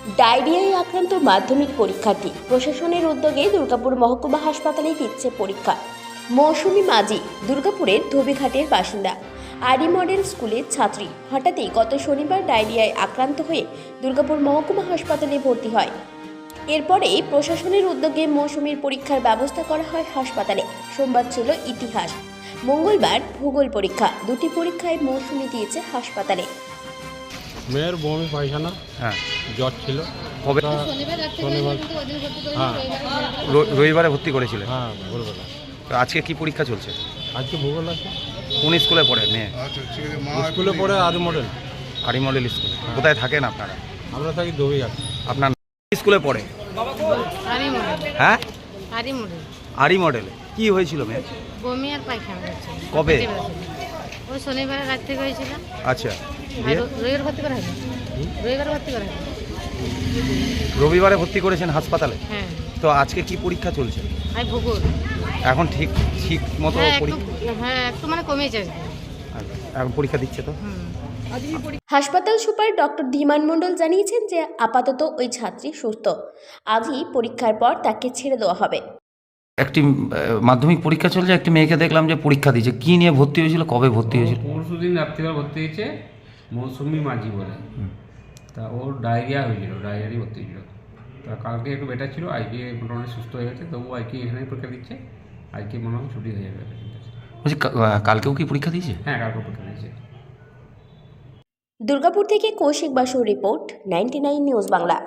ডায়রিয়ায় আক্রান্ত মাধ্যমিক পরীক্ষার্থী, প্রশাসনের উদ্যোগে দুর্গাপুর মহকুমা হাসপাতালে দিচ্ছে পরীক্ষা। মৌসুমী মাঝি দুর্গাপুরের ধোবিঘাটের বাসিন্দা, আরি মডেল স্কুলের ছাত্রী। হঠাৎই গত শনিবার ডায়রিয়ায় আক্রান্ত হয়ে দুর্গাপুর মহকুমা হাসপাতালে ভর্তি হয়। এরপরেই প্রশাসনের উদ্যোগে মৌসুমীর পরীক্ষার ব্যবস্থা করা হয় হাসপাতালে। সোমবার ছিল ইতিহাস, মঙ্গলবার ভূগোল পরীক্ষা। দুটি পরীক্ষায় মৌসুমী দিয়েছে হাসপাতালে। মেয়ের বমি পায়খানা, হ্যাঁ, জ্বর ছিল। কবে? শনিবার। হ্যাঁ রবিবারে ভর্তি করেছিলেন। হ্যাঁ ভোরবেলা। তো আজকে কি পরীক্ষা চলছে? আজকে ভূগোল আছে। কোন স্কুলে পড়ে মেয়ে? স্কুলে পড়ে আরি মডেল। আরি মডেল স্কুলে। কোথায় থাকেন আপনারা? আমরা থাকি ধোবিঘাট। আপনার স্কুলে পড়ে? আরি মডেল। হ্যাঁ, আরি মডেল। আরি মডেলে কি হয়েছিল মেয়ে? বমি আর পায়খানা হচ্ছে। কবে? ওই শনিবার রাত থেকে হয়েছিল। আচ্ছা, আর দিয়ে রবিবার ভর্তি করা হয়নি। রবিবার ভর্তি করা হয়নি। রবিবারে ভর্তি করেছেন হাসপাতালে। হ্যাঁ, তো আজকে কি পরীক্ষা চলছে? আর ভূগোল। এখন ঠিক ঠিক মতো হ্যাঁ একটু, পরীক্ষা? হ্যাঁ একটু মানে কমেছে। এখন পরীক্ষা দিচ্ছে তো? হাসপাতাল সুপার ডক্টর ধীমান মণ্ডল জানিয়েছেন যে আপাতত ওই ছাত্রী সুস্থ। আজই পরীক্ষার পর তাকে ছেড়ে দেওয়া হবে। একটি মাধ্যমিক পরীক্ষা চলছে, একটি মেয়েকে দেখলাম যে পরীক্ষা দিয়েছে। কি নিয়ে ভর্তি হয়েছিল, কবে ভর্তি হয়েছিল? পরশুদিন রাত্রিবেলা ভর্তি হয়েছে, মৌসুমী মাঝি বলে। তা ওর ডায়রিয়া হয়েছিল, ডায়রিয়ারই ভর্তি হয়েছিল। তা কালকে একটু বেটার ছিল, আজকে মোটামুটি সুস্থ হয়ে গেছে। তবু আজকে এখানে পরীক্ষা দিচ্ছে, আজকে মনে হয় ছুটি হয়ে যাবে। বলছি কালকেও কি পরীক্ষা দিয়েছে? হ্যাঁ, কালকে পরীক্ষা দিয়েছে। দুর্গাপুর থেকে কৌশিক বাসুর রিপোর্ট, 99 নিউজ বাংলা।